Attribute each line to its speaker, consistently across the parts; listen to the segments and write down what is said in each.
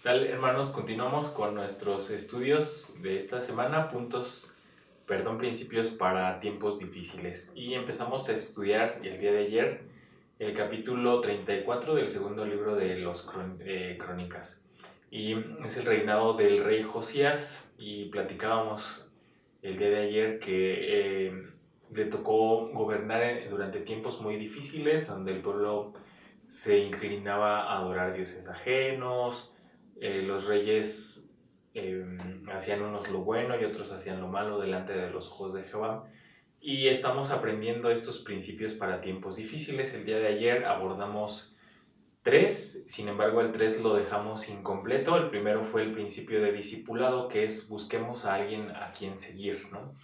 Speaker 1: Tal, hermanos, continuamos con nuestros estudios de esta semana, principios para tiempos difíciles. Y empezamos a estudiar el día de ayer el capítulo 34 del segundo libro de los Crónicas. Y es el reinado del rey Josías, y platicábamos el día de ayer que le tocó gobernar durante tiempos muy difíciles, donde el pueblo se inclinaba a adorar dioses ajenos. Los reyes hacían unos lo bueno y otros hacían lo malo delante de los ojos de Jehová. Y estamos aprendiendo estos principios para tiempos difíciles. El día de ayer abordamos tres, sin embargo el tres lo dejamos incompleto. El primero fue el principio de discipulado, que es busquemos a alguien a quien seguir, ¿no?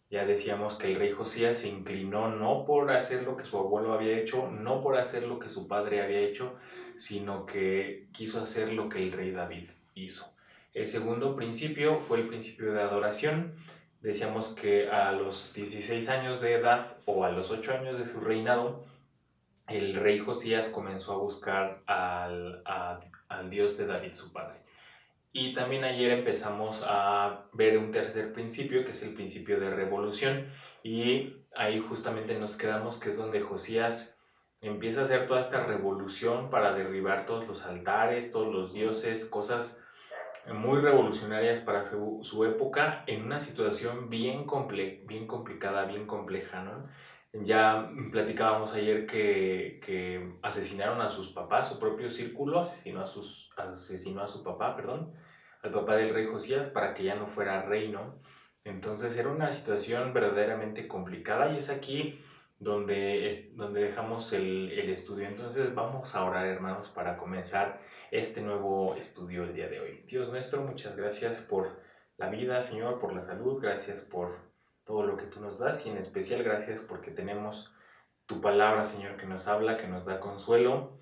Speaker 1: Ya decíamos que el rey Josías se inclinó no por hacer lo que su abuelo había hecho, no por hacer lo que su padre había hecho, sino que quiso hacer lo que el rey David hizo. El segundo principio fue el principio de adoración. Decíamos que a los 16 años de edad o a los 8 años de su reinado, el rey Josías comenzó a buscar al Dios de David, su padre. Y también ayer empezamos a ver un tercer principio, que es el principio de revolución. Y ahí justamente nos quedamos, que es donde Josías empieza a hacer toda esta revolución para derribar todos los altares, todos los dioses, cosas muy revolucionarias para su época, en una situación bien complicada, bien compleja, ¿no? Ya platicábamos ayer que asesinaron a sus papás, su propio círculo asesinó a su papá, perdón, al papá del rey Josías, para que ya no fuera rey, ¿no? Entonces era una situación verdaderamente complicada, y es aquí donde dejamos el estudio. Entonces vamos a orar, hermanos, para comenzar este nuevo estudio el día de hoy. Dios nuestro, muchas gracias por la vida, Señor, por la salud, gracias por todo lo que tú nos das, y en especial gracias porque tenemos tu palabra, Señor, que nos habla, que nos da consuelo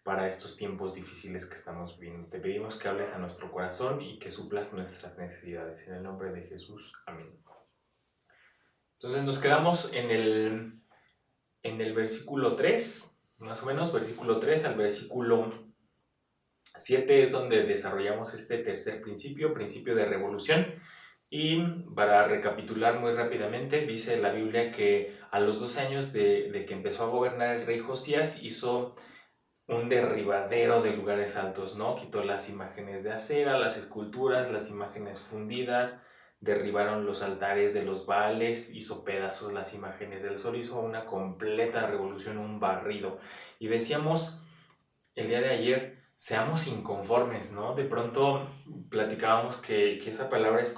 Speaker 1: para estos tiempos difíciles que estamos viviendo. Te pedimos que hables a nuestro corazón y que suplas nuestras necesidades. En el nombre de Jesús, amén. Entonces nos quedamos en el versículo 3, más o menos, versículo 3 al versículo 7 es donde desarrollamos este tercer principio, principio de revolución. Y para recapitular muy rápidamente, dice la Biblia que a los 2 años de que empezó a gobernar el rey Josías, hizo un derribadero de lugares altos, ¿no? Quitó las imágenes de acera, las esculturas, las imágenes fundidas, derribaron los altares de los Baales, hizo pedazos las imágenes del sol, hizo una completa revolución, un barrido. Y decíamos el día de ayer, seamos inconformes, ¿no? De pronto platicábamos que esa palabra es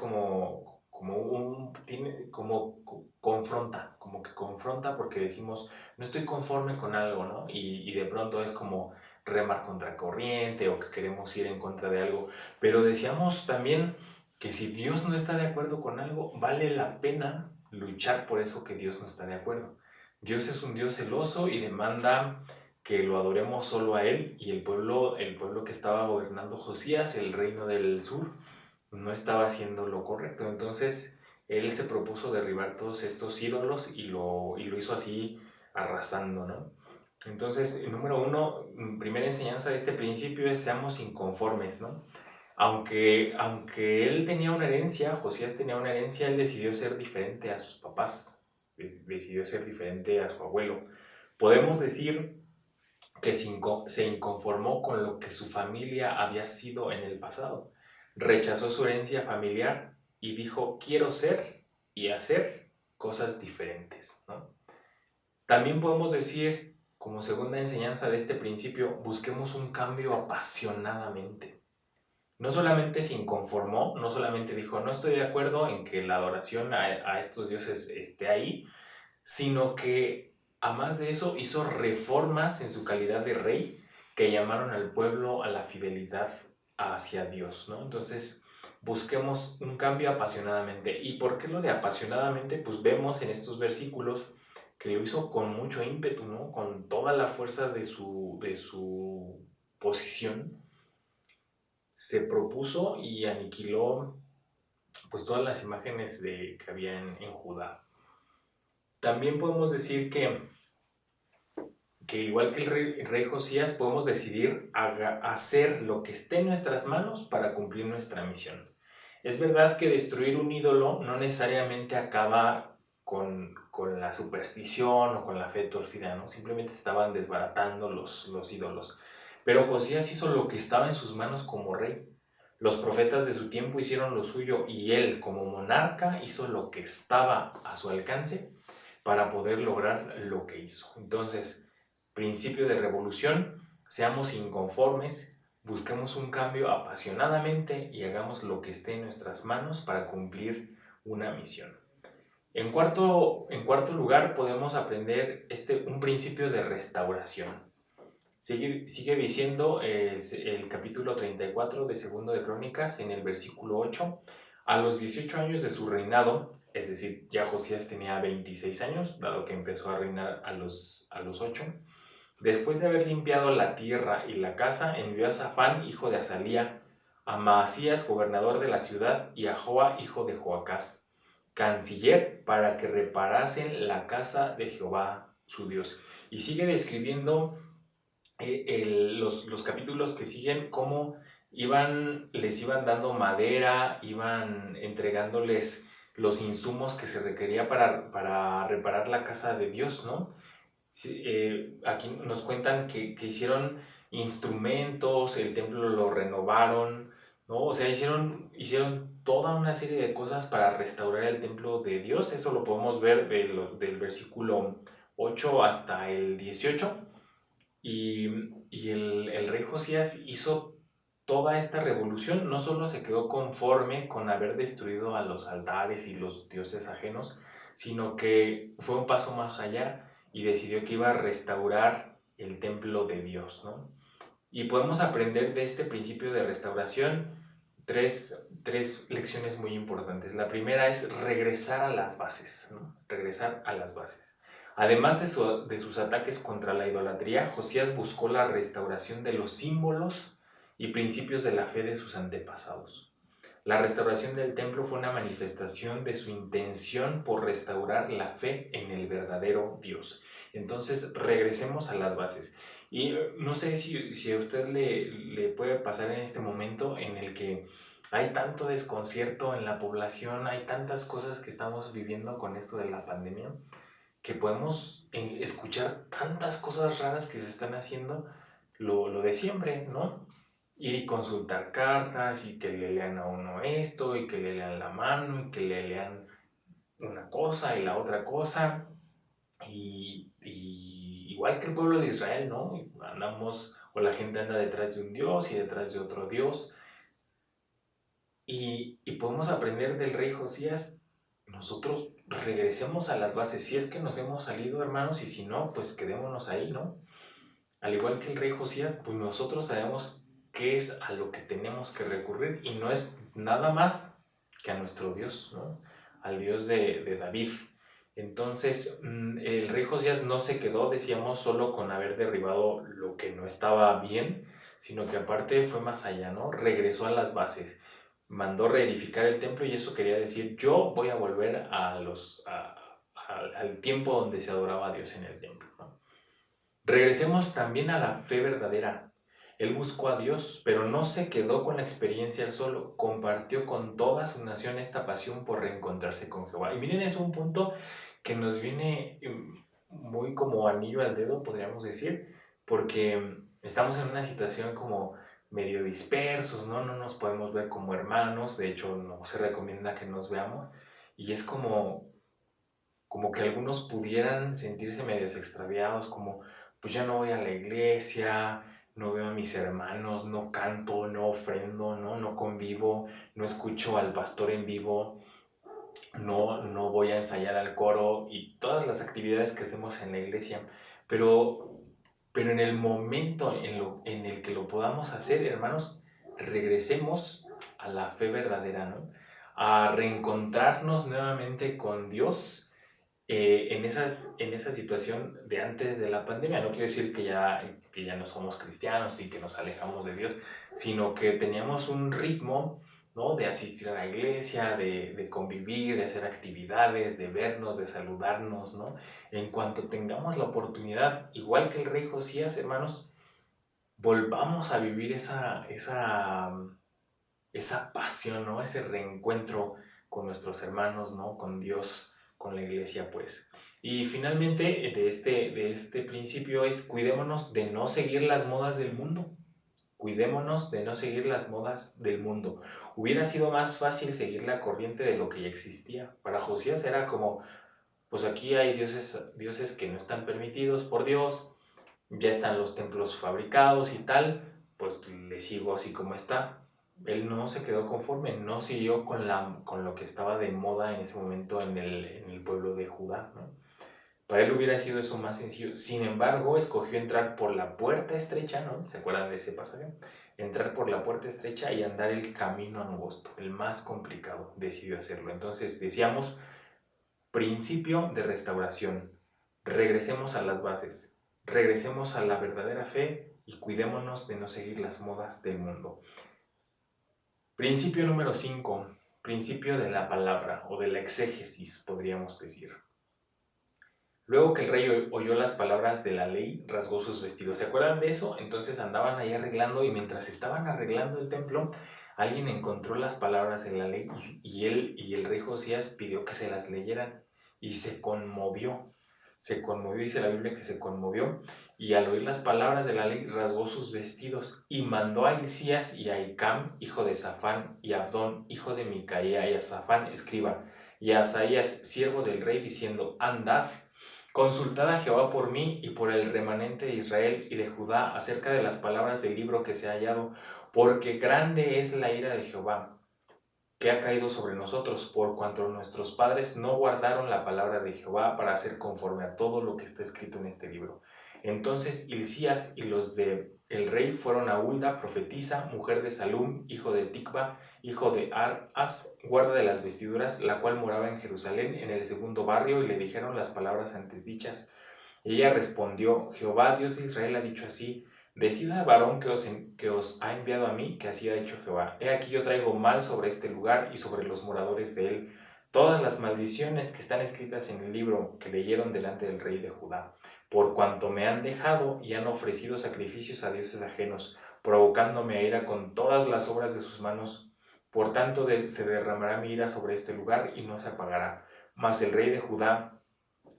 Speaker 1: confronta, como que confronta, porque decimos, no estoy conforme con algo, ¿no? Y de pronto es como remar contra corriente, o que queremos ir en contra de algo. Pero decíamos también que si Dios no está de acuerdo con algo, vale la pena luchar por eso que Dios no está de acuerdo. Dios es un Dios celoso y demanda que lo adoremos solo a Él, y el pueblo que estaba gobernando Josías, el reino del sur, no estaba haciendo lo correcto. Entonces Él se propuso derribar todos estos ídolos, y lo hizo así, arrasando, ¿no? Entonces, número uno, primera enseñanza de este principio es: seamos inconformes, ¿no? Aunque él tenía una herencia, Josías tenía una herencia, él decidió ser diferente a sus papás, decidió ser diferente a su abuelo. Podemos decir que se inconformó con lo que su familia había sido en el pasado. Rechazó su herencia familiar y dijo: quiero ser y hacer cosas diferentes, ¿no? También podemos decir, como segunda enseñanza de este principio, busquemos un cambio apasionadamente. No solamente se inconformó, no solamente dijo, no estoy de acuerdo en que la adoración a estos dioses esté ahí, sino que, a más de eso, hizo reformas en su calidad de rey que llamaron al pueblo a la fidelidad hacia Dios, ¿no? Entonces, busquemos un cambio apasionadamente. ¿Y por qué lo de apasionadamente? Pues vemos en estos versículos que lo hizo con mucho ímpetu, ¿no? Con toda la fuerza de su posición. Se propuso y aniquiló pues todas las imágenes que había en Judá. También podemos decir que que igual que el rey Josías, podemos decidir hacer lo que esté en nuestras manos para cumplir nuestra misión. Es verdad que destruir un ídolo no necesariamente acaba con la superstición o con la fe torcida, ¿no? Simplemente estaban desbaratando los ídolos. Pero Josías hizo lo que estaba en sus manos como rey. Los profetas de su tiempo hicieron lo suyo y él, como monarca, hizo lo que estaba a su alcance para poder lograr lo que hizo. Entonces, principio de revolución, seamos inconformes, busquemos un cambio apasionadamente y hagamos lo que esté en nuestras manos para cumplir una misión. En cuarto lugar, podemos aprender un principio de restauración. Sigue diciendo el capítulo 34 de Segundo de Crónicas en el versículo 8. A los 18 años de su reinado, es decir, ya Josías tenía 26 años, dado que empezó a reinar a los 8, después de haber limpiado la tierra y la casa, envió a Safán, hijo de Azalía, a Maasías, gobernador de la ciudad, y a Joa, hijo de Joacás, canciller, para que reparasen la casa de Jehová, su Dios. Y sigue describiendo los capítulos que siguen cómo les iban dando madera, iban entregándoles los insumos que se requería para reparar la casa de Dios, ¿no? Sí, aquí nos cuentan que hicieron instrumentos, el templo lo renovaron, ¿no? O sea, hicieron toda una serie de cosas para restaurar el templo de Dios. Eso lo podemos ver del versículo 8 hasta el 18. Y el rey Josías hizo toda esta revolución, no solo se quedó conforme con haber destruido a los altares y los dioses ajenos, sino que fue un paso más allá y decidió que iba a restaurar el templo de Dios, ¿no? Y podemos aprender de este principio de restauración tres lecciones muy importantes. La primera es regresar a las bases, ¿no? Regresar a las bases. Además de sus ataques contra la idolatría, Josías buscó la restauración de los símbolos y principios de la fe de sus antepasados. La restauración del templo fue una manifestación de su intención por restaurar la fe en el verdadero Dios. Entonces, regresemos a las bases. Y no sé si a usted le puede pasar en este momento en el que hay tanto desconcierto en la población, hay tantas cosas que estamos viviendo con esto de la pandemia, que podemos escuchar tantas cosas raras que se están haciendo, lo de siempre, ¿no? Ir y consultar cartas y que le lean a uno esto y que le lean la mano y que le lean una cosa y la otra cosa. Y igual que el pueblo de Israel, ¿no? Andamos, o la gente anda detrás de un Dios y detrás de otro Dios. Y podemos aprender del rey Josías. Nosotros regresemos a las bases. Si es que nos hemos salido, hermanos, y si no, pues quedémonos ahí, ¿no? Al igual que el rey Josías, pues nosotros sabemos qué es a lo que tenemos que recurrir y no es nada más que a nuestro Dios, ¿no? Al Dios de David. Entonces, el rey Josías no se quedó, decíamos, solo con haber derribado lo que no estaba bien, sino que aparte fue más allá, ¿no? Regresó a las bases, mandó reedificar el templo y eso quería decir, yo voy a volver al tiempo donde se adoraba a Dios en el templo, ¿no? Regresemos también a la fe verdadera. Él buscó a Dios, pero no se quedó con la experiencia él solo, compartió con toda su nación esta pasión por reencontrarse con Jehová. Y miren, es un punto que nos viene muy como anillo al dedo, podríamos decir, porque estamos en una situación como medio dispersos, ¿no? No nos podemos ver como hermanos, de hecho no se recomienda que nos veamos, y es como que algunos pudieran sentirse medios extraviados, como pues ya no voy a la iglesia, no veo a mis hermanos, no canto, no ofrendo, no convivo, no escucho al pastor en vivo, no voy a ensayar al coro y todas las actividades que hacemos en la iglesia. Pero en el momento en el que lo podamos hacer, hermanos, regresemos a la fe verdadera, ¿no? A reencontrarnos nuevamente con Dios en esa situación de antes de la pandemia. No quiero decir que ya no somos cristianos y que nos alejamos de Dios, sino que teníamos un ritmo ¿no? De asistir a la iglesia, de convivir, de hacer actividades, de vernos, de saludarnos, ¿no? En cuanto tengamos la oportunidad, igual que el rey Josías, hermanos, volvamos a vivir esa pasión, ¿no? Ese reencuentro con nuestros hermanos, ¿no? Con Dios, con la iglesia, pues. Y finalmente, de este principio es cuidémonos de no seguir las modas del mundo. Cuidémonos de no seguir las modas del mundo. Hubiera sido más fácil seguir la corriente de lo que ya existía. Para Josías era como, pues aquí hay dioses que no están permitidos por Dios, ya están los templos fabricados y tal, pues le sigo así como está. Él no se quedó conforme, no siguió con lo que estaba de moda en ese momento en el pueblo de Judá, ¿no? Para él hubiera sido eso más sencillo. Sin embargo, escogió entrar por la puerta estrecha, ¿no? ¿Se acuerdan de ese pasaje? Entrar por la puerta estrecha y andar el camino angosto, el más complicado. Decidió hacerlo. Entonces, decíamos, principio de restauración. Regresemos a las bases. Regresemos a la verdadera fe y cuidémonos de no seguir las modas del mundo. Principio número 5. Principio de la palabra o de la exégesis, podríamos decir. Luego que el rey oyó las palabras de la ley, rasgó sus vestidos. ¿Se acuerdan de eso? Entonces andaban ahí arreglando y mientras estaban arreglando el templo, alguien encontró las palabras de la ley y él y el rey Josías pidió que se las leyeran y se conmovió. Se conmovió, dice la Biblia que se conmovió y al oír las palabras de la ley rasgó sus vestidos y mandó a Hilcías y a Hicam, hijo de Safán, y a Abdón, hijo de Micaía, y a Safán, escriba, y a Asaías, siervo del rey, diciendo, andad, consultad a Jehová por mí y por el remanente de Israel y de Judá acerca de las palabras del libro que se ha hallado, porque grande es la ira de Jehová que ha caído sobre nosotros, por cuanto nuestros padres no guardaron la palabra de Jehová para hacer conforme a todo lo que está escrito en este libro. Entonces Hilcías y los de el rey fueron a Hulda, profetisa, mujer de Salum, hijo de Ticva, hijo de Arás, guarda de las vestiduras, la cual moraba en Jerusalén, en el segundo barrio, y le dijeron las palabras antes dichas. Y ella respondió, Jehová, Dios de Israel, ha dicho así, decida al varón que os ha enviado a mí, que así ha dicho Jehová. He aquí yo traigo mal sobre este lugar y sobre los moradores de él todas las maldiciones que están escritas en el libro que leyeron delante del rey de Judá, por cuanto me han dejado y han ofrecido sacrificios a dioses ajenos, provocándome a ira con todas las obras de sus manos. Por tanto se derramará mi ira sobre este lugar y no se apagará. Mas el rey de Judá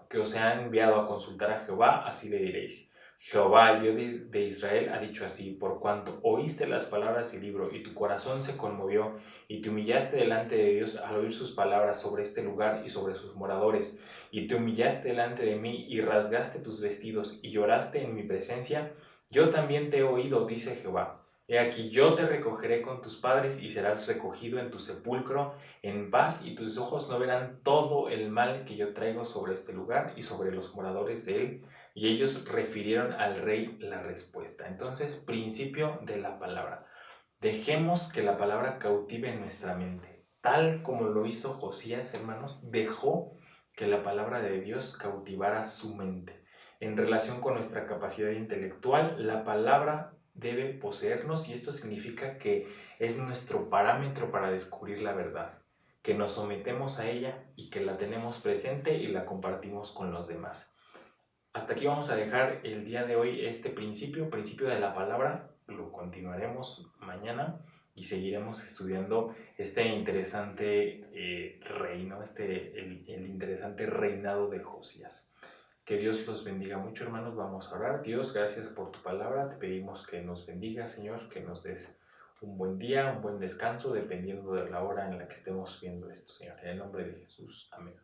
Speaker 1: que os ha enviado a consultar a Jehová, así le diréis. Jehová, el Dios de Israel, ha dicho así, por cuanto oíste las palabras del libro y tu corazón se conmovió y te humillaste delante de Dios al oír sus palabras sobre este lugar y sobre sus moradores, y te humillaste delante de mí y rasgaste tus vestidos y lloraste en mi presencia, yo también te he oído, dice Jehová. He aquí yo te recogeré con tus padres y serás recogido en tu sepulcro en paz y tus ojos no verán todo el mal que yo traigo sobre este lugar y sobre los moradores de él. Y ellos refirieron al rey la respuesta. Entonces, principio de la palabra. Dejemos que la palabra cautive nuestra mente. Tal como lo hizo Josías, hermanos, dejó que la palabra de Dios cautivara su mente. En relación con nuestra capacidad intelectual, la palabra debe poseernos y esto significa que es nuestro parámetro para descubrir la verdad, que nos sometemos a ella y que la tenemos presente y la compartimos con los demás. Hasta aquí vamos a dejar el día de hoy este principio de la palabra. Lo continuaremos mañana y seguiremos estudiando este interesante reino, el interesante reinado de Josías. Que Dios los bendiga mucho, hermanos. Vamos a orar. Dios, gracias por tu palabra. Te pedimos que nos bendiga, Señor, que nos des un buen día, un buen descanso, dependiendo de la hora en la que estemos viendo esto, Señor. En el nombre de Jesús. Amén.